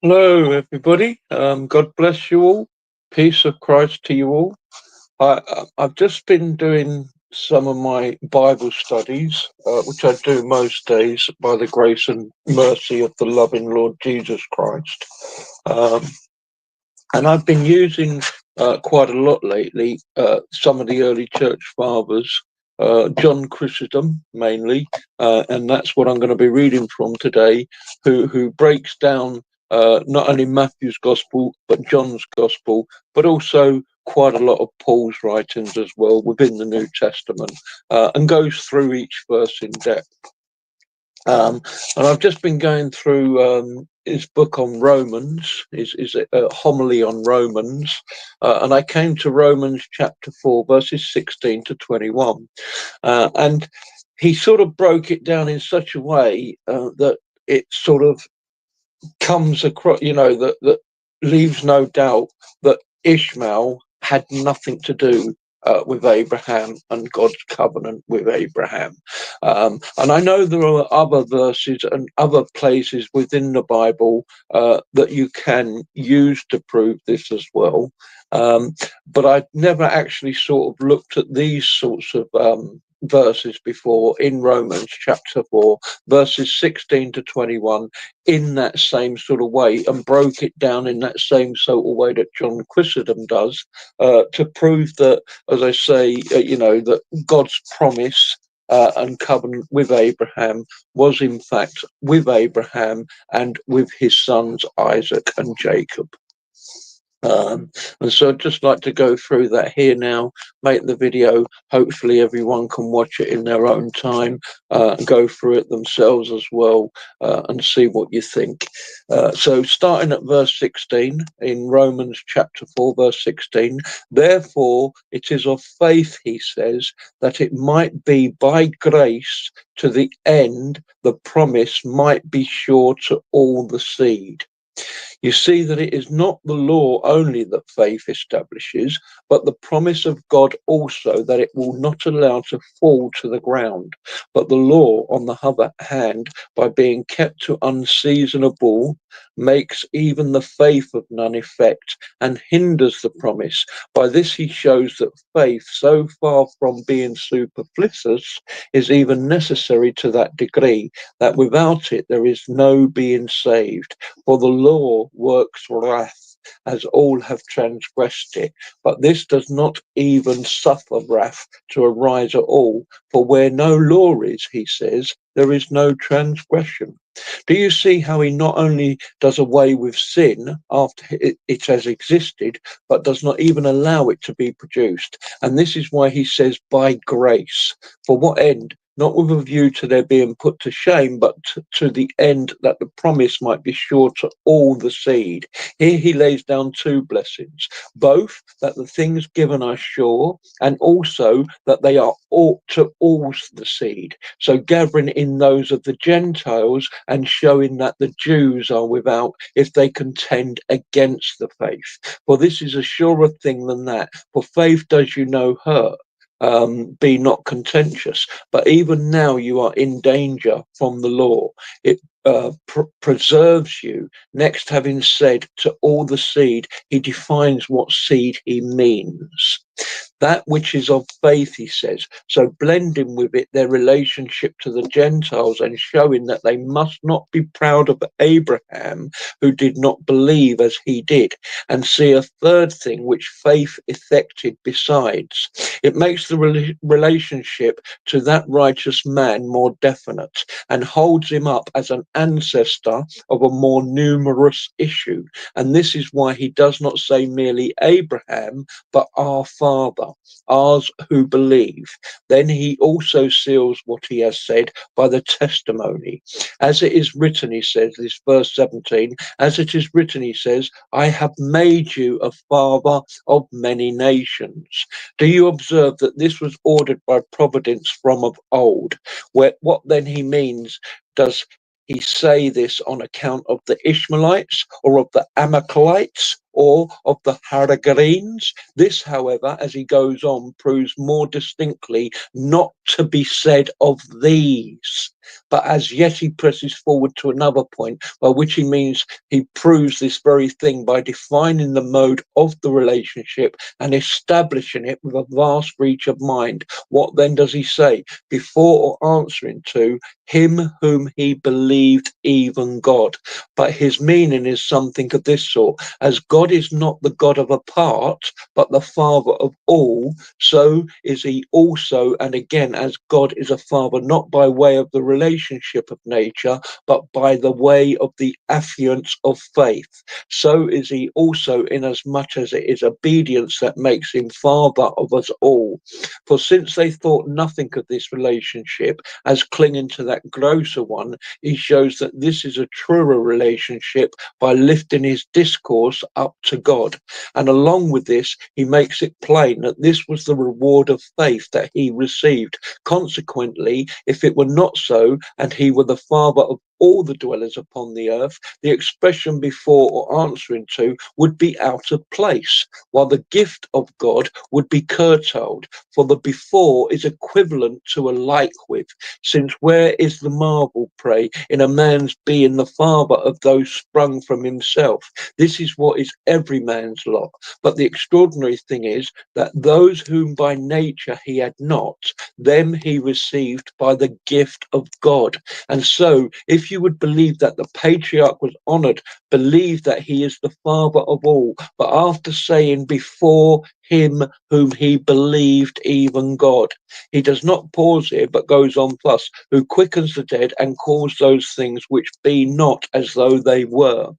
Hello, everybody. God bless you all. Peace of Christ to you all. I've just been doing some of my Bible studies, which I do most days by the grace and mercy of the loving Lord Jesus Christ. Um, and I've been using quite a lot lately some of the early church fathers, John Chrysostom mainly, and that's what I'm going to be reading from today, who breaks down not only Matthew's gospel but John's gospel, but also quite a lot of Paul's writings as well within the New Testament, and goes through each verse in depth. And I've just been going through his book on Romans, is a homily on Romans, and I came to Romans chapter 4, verses 16 to 21. And he sort of broke it down in such a way that it sort of comes across, that leaves no doubt that Ishmael had nothing to do with Abraham and God's covenant with Abraham. And I know there are other verses and other places within the Bible that you can use to prove this as well. But I've never actually sort of looked at these sorts of verses before in Romans chapter 4, verses 16 to 21, in that same sort of way, and broke it down in that same sort of way that John Chrysostom does, to prove that, as I say, that God's promise and covenant with Abraham was in fact with Abraham and with his sons Isaac and Jacob. And so I'd just like to go through that here now, make the video. Hopefully everyone can watch it in their own time, go through it themselves as well, and see what you think. So starting at verse 16 in Romans chapter 4, verse 16, therefore it is of faith, he says, that it might be by grace to the end the promise might be sure to all the seed. You see that it is not the law only that faith establishes, but the promise of God also, that it will not allow to fall to the ground. But the law, on the other hand, by being kept to unseasonable, makes even the faith of none effect and hinders the promise. By this he shows that faith, so far from being superfluous, is even necessary to that degree that without it there is no being saved. For the law works wrath, as all have transgressed it. But this does not even suffer wrath to arise at all. For where no law is, he says, there is no transgression. Do you see how he not only does away with sin after it has existed, but does not even allow it to be produced? And this is why he says, by grace. For what end? Not with a view to their being put to shame, but to the end that the promise might be sure to all the seed. Here he lays down two blessings, both that the things given are sure, and also that they are all to all the seed. So gathering in those of the Gentiles and showing that the Jews are without if they contend against the faith. For this is a surer thing than that, for faith does you no hurt. Be not contentious, but even now you are in danger from the law. It preserves you. Next, having said to all the seed, he defines what seed he means. That which is of faith, he says. So blending with it their relationship to the Gentiles and showing that they must not be proud of Abraham, who did not believe as he did. And see a third thing which faith effected besides. It makes the relationship to that righteous man more definite and holds him up as an ancestor of a more numerous issue. And this is why he does not say merely Abraham, but our father, ours who believe. Then he also seals what he has said by the testimony. As it is written, he says, this verse 17, as it is written, he says, I have made you a father of many nations. Do you observe that this was ordered by providence from of old? What then he means, does he say this on account of the Ishmaelites or of the Amalekites or of the Hagarenes? This, however, as he goes on, proves more distinctly not to be said of these. But as yet he presses forward to another point, by which he means he proves this very thing by defining the mode of the relationship and establishing it with a vast reach of mind. What then does he say? Before or answering to him whom he believed, even God. But his meaning is something of this sort: as God is not the God of a part, but the Father of all, so is he also. And again, as God is a father not by way of the relationship of nature, but by the way of the affiance of faith, so is he also, inasmuch as it is obedience that makes him father of us all. For since they thought nothing of this relationship as clinging to that grosser one, he shows that this is a truer relationship by lifting his discourse up to God. And along with this, he makes it plain that this was the reward of faith that he received. Consequently, if it were not so, and he were the father of all the dwellers upon the earth, the expression before or answering to would be out of place, while the gift of God would be curtailed. For the before is equivalent to a like with, since where is the marvel, pray, in a man's being the father of those sprung from himself? This is what is every man's lot. But the extraordinary thing is that those whom by nature he had not, them he received by the gift of God. And so, if you would believe that the patriarch was honored, believe that he is the father of all. But after saying before him whom he believed, even God, he does not pause here, but goes on plus, who quickens the dead and calls those things which be not as though they were.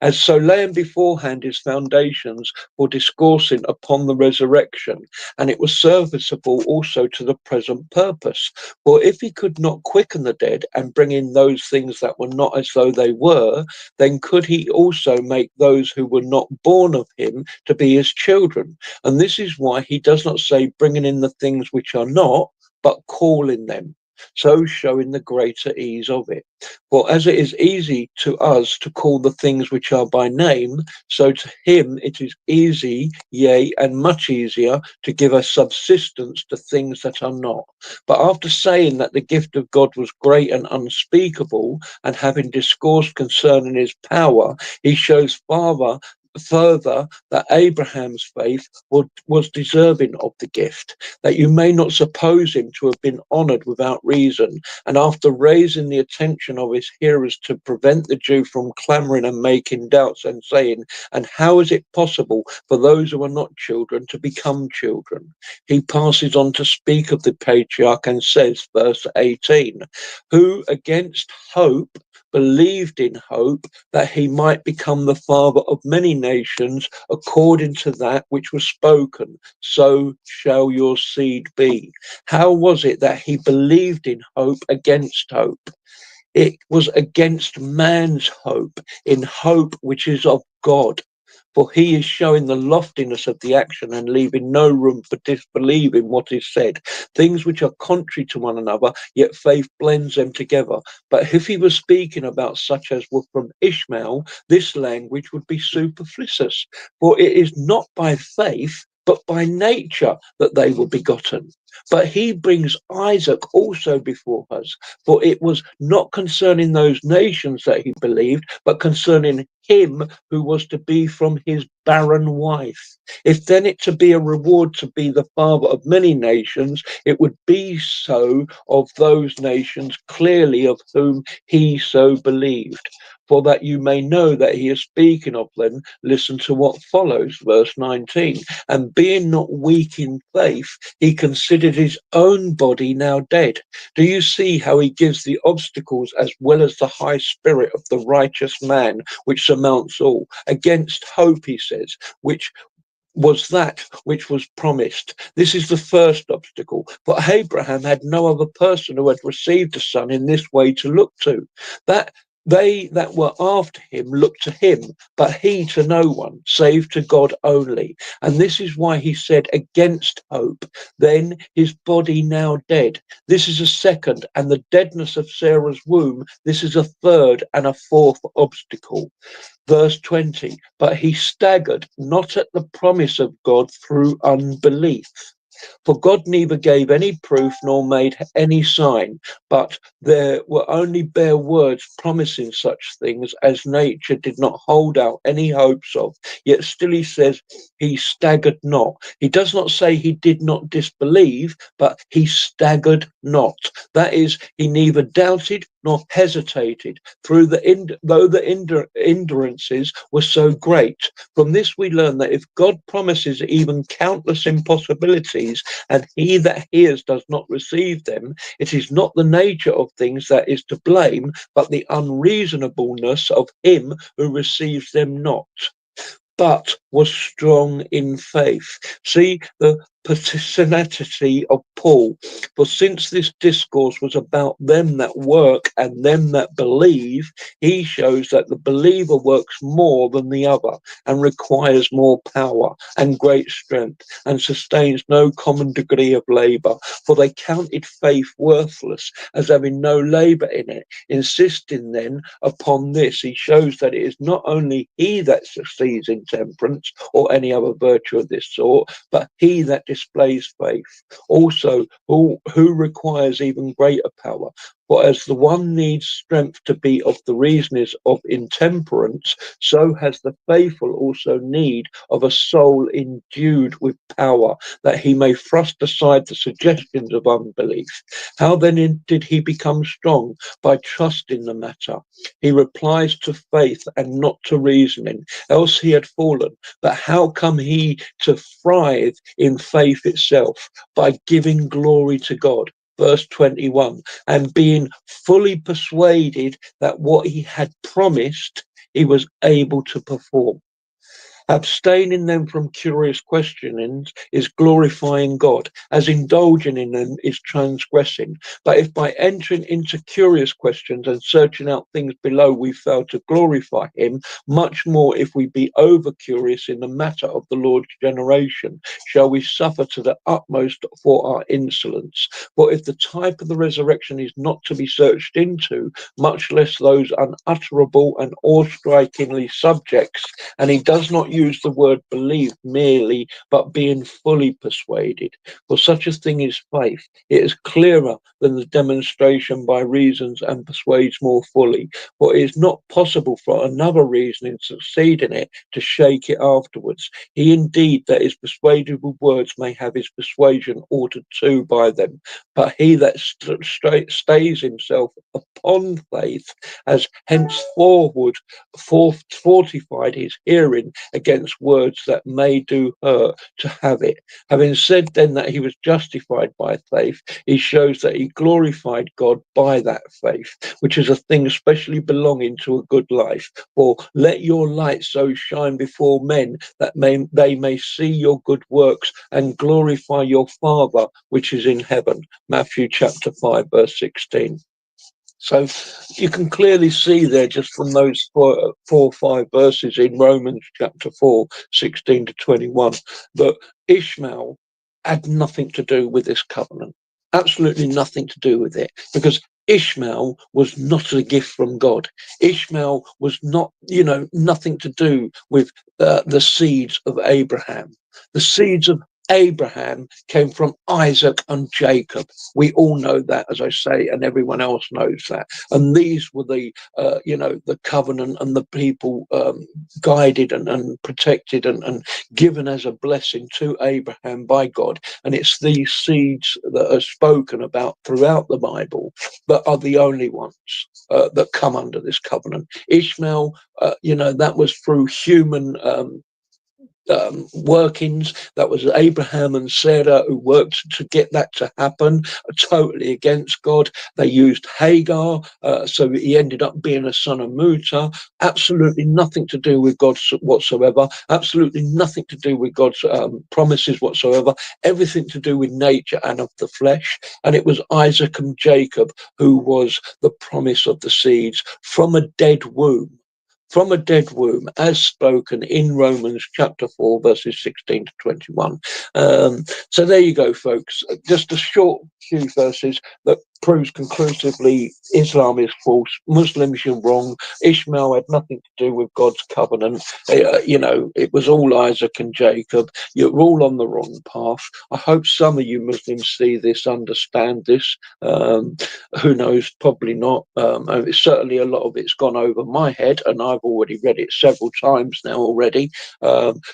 As so laying beforehand his foundations for discoursing upon the resurrection, and it was serviceable also to the present purpose. For if he could not quicken the dead and bring in those things that were not as though they were, then could he also make those who were not born of him to be his children. And this is why he does not say bringing in the things which are not, but calling them, so showing the greater ease of it. For as it is easy to us to call the things which are by name, so to him it is easy, yea, and much easier to give us subsistence to things that are not. But after saying that the gift of God was great and unspeakable, and having discoursed concerning his power, he shows further that Abraham's faith was deserving of the gift, that you may not suppose him to have been honored without reason. And after raising the attention of his hearers to prevent the Jew from clamoring and making doubts and saying, and how is it possible for those who are not children to become children? He passes on to speak of the patriarch and says, verse 18, who against hope believed in hope that he might become the father of many nations, according to that which was spoken, so shall your seed be. How was it that he believed in hope against hope? It was against man's hope, in hope which is of God. For he is showing the loftiness of the action and leaving no room for disbelieving what is said. Things which are contrary to one another, yet faith blends them together. But if he was speaking about such as were from Ishmael, this language would be superfluous. For it is not by faith, but by nature that they were begotten. But he brings Isaac also before us, for it was not concerning those nations that he believed, but concerning him who was to be from his barren wife. If then it to be a reward to be the father of many nations, it would be so of those nations clearly of whom he so believed. For that you may know that he is speaking of them, listen to what follows, verse 19. And being not weak in faith, he considered his own body now dead. Do you see how he gives the obstacles as well as the high spirit of the righteous man, which surmounts all? Against hope, he says, which was that which was promised. This is the first obstacle. For Abraham had no other person who had received a son in this way to look to. That they that were after him looked to him, but he to no one, save to God only. And this is why he said, against hope, then his body now dead. This is a second, and the deadness of Sarah's womb, this is a third and a fourth obstacle. Verse 20, but he staggered not at the promise of God through unbelief. For God neither gave any proof nor made any sign, but there were only bare words promising such things as nature did not hold out any hopes of. Yet still he says he staggered not. He does not say he did not disbelieve, but he staggered not. That is, he neither doubted nor hesitated, though the hindrances were so great. From this we learn that if God promises even countless impossibilities, and he that hears does not receive them, it is not the nature of things that is to blame, but the unreasonableness of him who receives them not, but was strong in faith. See the pertinacity of Paul. For since this discourse was about them that work and them that believe, he shows that the believer works more than the other and requires more power and great strength and sustains no common degree of labour. For they counted faith worthless as having no labour in it. Insisting then upon this, he shows that it is not only he that succeeds in temperance or any other virtue of this sort, but he that displays faith also, who requires even greater power. For as the one needs strength to be of the reasonings of intemperance, so has the faithful also need of a soul endued with power, that he may thrust aside the suggestions of unbelief. How then did he become strong? By trusting the matter. He replies to faith and not to reasoning, else he had fallen. But how come he to thrive in faith itself? By giving glory to God. Verse 21, and being fully persuaded that what he had promised, he was able to perform. Abstaining them from curious questionings is glorifying God, as indulging in them is transgressing. But if by entering into curious questions and searching out things below we fail to glorify him, much more if we be over curious in the matter of the Lord's generation, shall we suffer to the utmost for our insolence. For if the type of the resurrection is not to be searched into, much less those unutterable and awe-strikingly subjects, and he does not use the word believe merely, but being fully persuaded. For such a thing is faith. It is clearer than the demonstration by reasons and persuades more fully. For it is not possible for another reasoning to succeed in it to shake it afterwards. He indeed that is persuaded with words may have his persuasion altered too by them. But he that stays himself upon faith has henceforward fortified his hearing against words that may do hurt to have it. Having said then that he was justified by faith, he shows that he glorified God by that faith, which is a thing especially belonging to a good life. For let your light so shine before men that they may see your good works and glorify your Father which is in heaven. Matthew chapter 5 verse 16. So you can clearly see there, just from those four or five verses in Romans chapter 4, 16 to 21, that Ishmael had nothing to do with this covenant. Absolutely nothing to do with it, because Ishmael was not a gift from God. Ishmael was not, nothing to do with the seeds of Abraham. The seeds of Abraham came from Isaac and Jacob. We all know that, as I say, and everyone else knows that. And these were the covenant and the people guided and protected and given as a blessing to Abraham by God. And it's these seeds that are spoken about throughout the Bible that are the only ones that come under this covenant. Ishmael, that was through human workings. That was Abraham and Sarah who worked to get that to happen, totally against God. They used Hagar, so he ended up being a son of Muta. Absolutely nothing to do with God whatsoever. Absolutely nothing to do with God's promises whatsoever. Everything to do with nature and of the flesh. And it was Isaac and Jacob who was the promise of the seeds from a dead womb. From a dead womb, as spoken in Romans chapter 4, verses 16 to 21. So there you go, folks. Just a short few verses that proves conclusively Islam is false, Muslims are wrong, Ishmael had nothing to do with God's covenant. It was all Isaac and Jacob. You're all on the wrong path. I hope some of you Muslims see this, understand this. Who knows? Probably not. Certainly a lot of it's gone over my head, and I've already read it several times now already.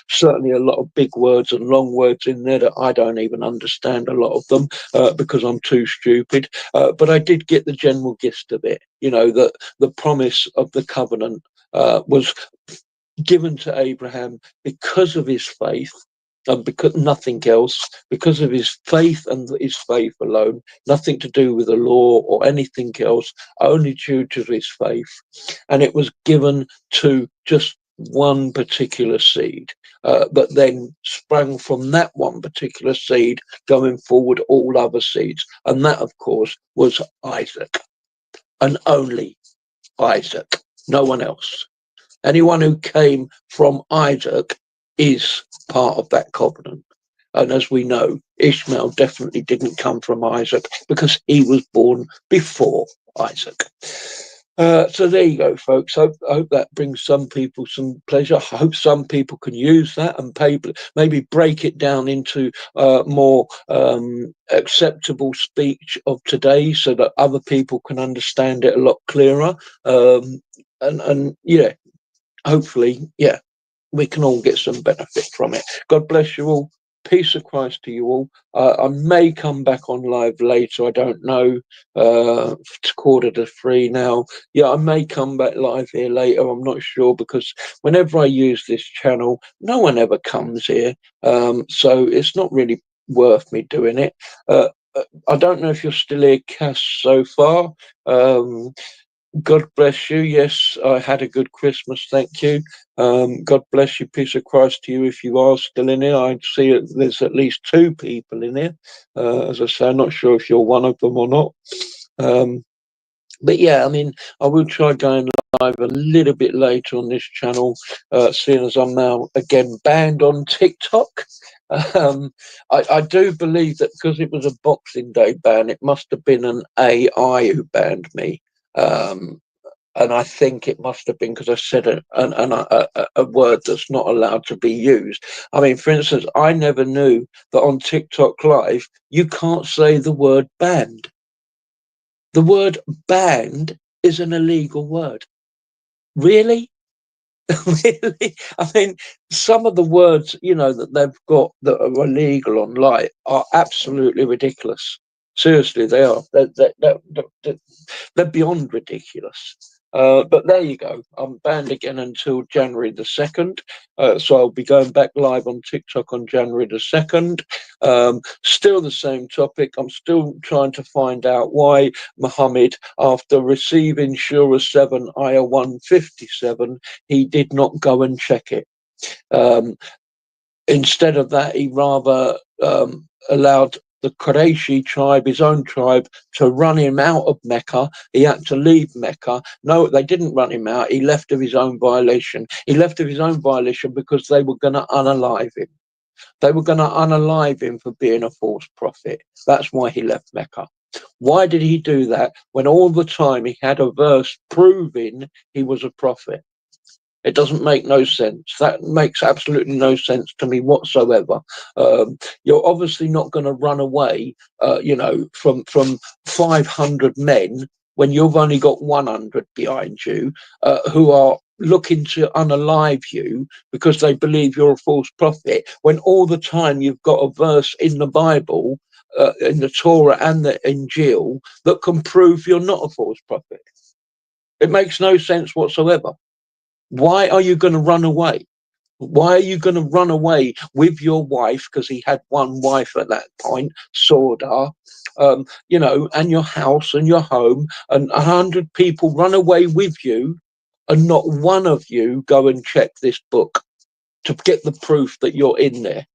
Certainly a lot of big words and long words in there that I don't even understand a lot of them because I'm too stupid. But I did get the general gist of it. That the promise of the covenant was given to Abraham because of his faith, and because nothing else, because of his faith and his faith alone, nothing to do with the law or anything else, only due to his faith. And it was given to just one particular seed, but then sprang from that one particular seed, going forward all other seeds. And that, of course, was Isaac, and only Isaac, no one else. Anyone who came from Isaac is part of that covenant. And as we know, Ishmael definitely didn't come from Isaac because he was born before Isaac. So there you go, folks. I hope that brings some people some pleasure. I hope some people can use that and maybe break it down into more acceptable speech of today, so that other people can understand it a lot clearer. And yeah, hopefully, yeah, we can all get some benefit from it. God bless you all. Peace of Christ to you all. I may come back on live later. I don't know. It's 2:45 now. Yeah, I may come back live here later. I'm not sure, because whenever I use this channel, no one ever comes here. So it's not really worth me doing it. I don't know if you're still here, Cass, so far. God bless you. Yes, I had a good Christmas. Thank you. God bless you. Peace of Christ to you if you are still in here. I see there's at least 2 people in here. As I say, I'm not sure if you're one of them or not. But yeah, I mean, I will try going live a little bit later on this channel, seeing as I'm now again banned on TikTok. I do believe that because it was a Boxing Day ban, it must have been an AI who banned me. And I think it must have been because I said a word that's not allowed to be used. I mean, for instance, I never knew that on TikTok Live, you can't say the word banned. The word banned is an illegal word. Really? Really? I mean, some of the words, that they've got that are illegal online are absolutely ridiculous. Seriously, they are. They're beyond ridiculous. But there you go. I'm banned again until January the 2nd. So I'll be going back live on TikTok on January the 2nd. Still the same topic. I'm still trying to find out why Muhammad, after receiving Surah 7, Ayah 157, he did not go and check it. Instead of that, he rather allowed the Qurayshi tribe, his own tribe, to run him out of Mecca. He had to leave Mecca. No, they didn't run him out. He left of his own violation. He left of his own violation because they were going to unalive him. They were going to unalive him for being a false prophet. That's why he left Mecca. Why did he do that when all the time he had a verse proving he was a prophet? It doesn't make no sense. That makes absolutely no sense to me whatsoever. You're obviously not going to run away, from 500 men when you've only got 100 behind you who are looking to unalive you because they believe you're a false prophet, when all the time you've got a verse in the Bible, in the Torah and the Injil, that can prove you're not a false prophet. It makes no sense whatsoever. Why are you going to run away? Why are you going to run away with your wife? Because he had one wife at that point, Sordar, and your house and your home, and 100 people run away with you, and not one of you go and check this book to get the proof that you're in there.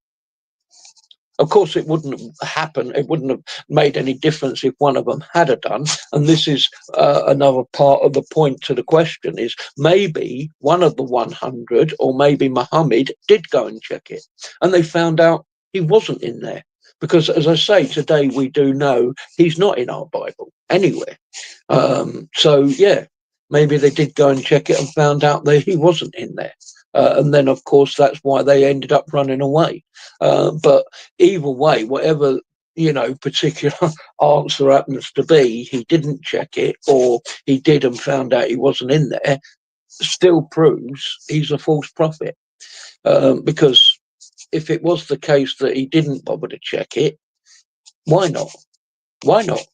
Of course, it wouldn't have happened. It wouldn't have made any difference if one of them had done. And this is another part of the point to the question is maybe one of the 100, or maybe Muhammad, did go and check it. And they found out he wasn't in there. because, as I say, today we do know he's not in our Bible anywhere. So yeah, maybe they did go and check it and found out that he wasn't in there. And then, of course, that's why they ended up running away. But either way, whatever, particular answer happens to be, he didn't check it, or he did and found out he wasn't in there, still proves he's a false prophet. Because if it was the case that he didn't bother to check it, why not? Why not?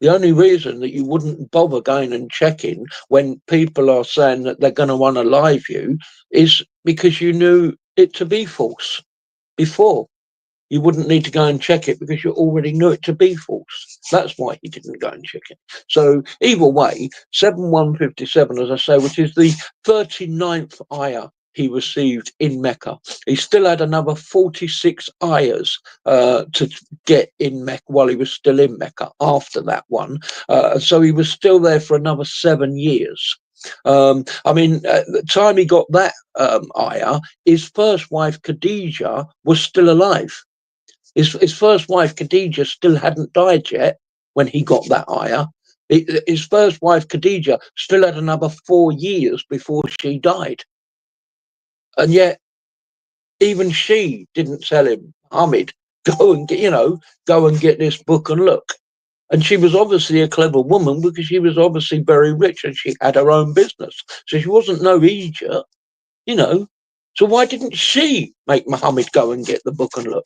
The only reason that you wouldn't bother going and checking when people are saying that they're going to unalive you is because you knew it to be false before. You wouldn't need to go and check it because you already knew it to be false. That's why he didn't go and check it. So either way, 7157, as I say, which is the 39th ayah he received in Mecca. He still had another 46 ayahs to get in Mecca while he was still in Mecca after that one. So he was still there for another 7 years. I mean, at the time he got that ayah, his first wife, Khadijah, was still alive. His first wife, Khadijah, still hadn't died yet when he got that ayah. His first wife, Khadijah, still had another 4 years before she died. And yet, even she didn't tell him, Hamid, go and get this book and look. And she was obviously a clever woman because she was obviously very rich and she had her own business. So she wasn't no idiot, you know. So why didn't she make Muhammad go and get the book and look?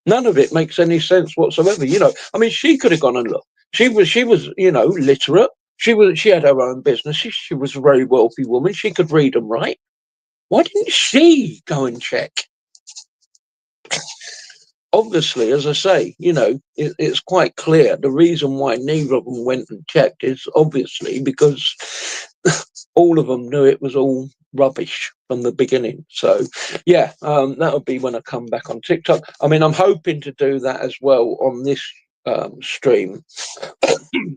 None of it makes any sense whatsoever. I mean, she could have gone and looked. She was, literate. She had her own business. She was a very wealthy woman. She could read and write. Why didn't she go and check? Obviously, as I say, it's quite clear. The reason why neither of them went and checked is obviously because all of them knew it was all rubbish from the beginning. So, yeah, that'll be when I come back on TikTok. I mean, I'm hoping to do that as well on this stream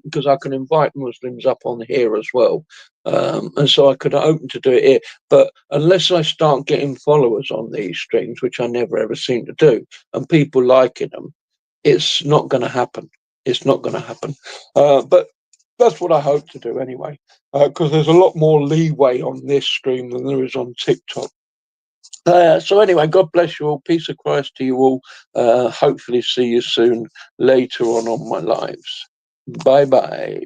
because I can invite Muslims up on here as well. And so I could open to do it here. But unless I start getting followers on these streams, which I never ever seem to do, and people liking them, it's not going to happen. It's not going to happen. But that's what I hope to do anyway, because there's a lot more leeway on this stream than there is on TikTok. So anyway, God bless you all. Peace of Christ to you all. Hopefully see you soon later on my lives. Bye bye.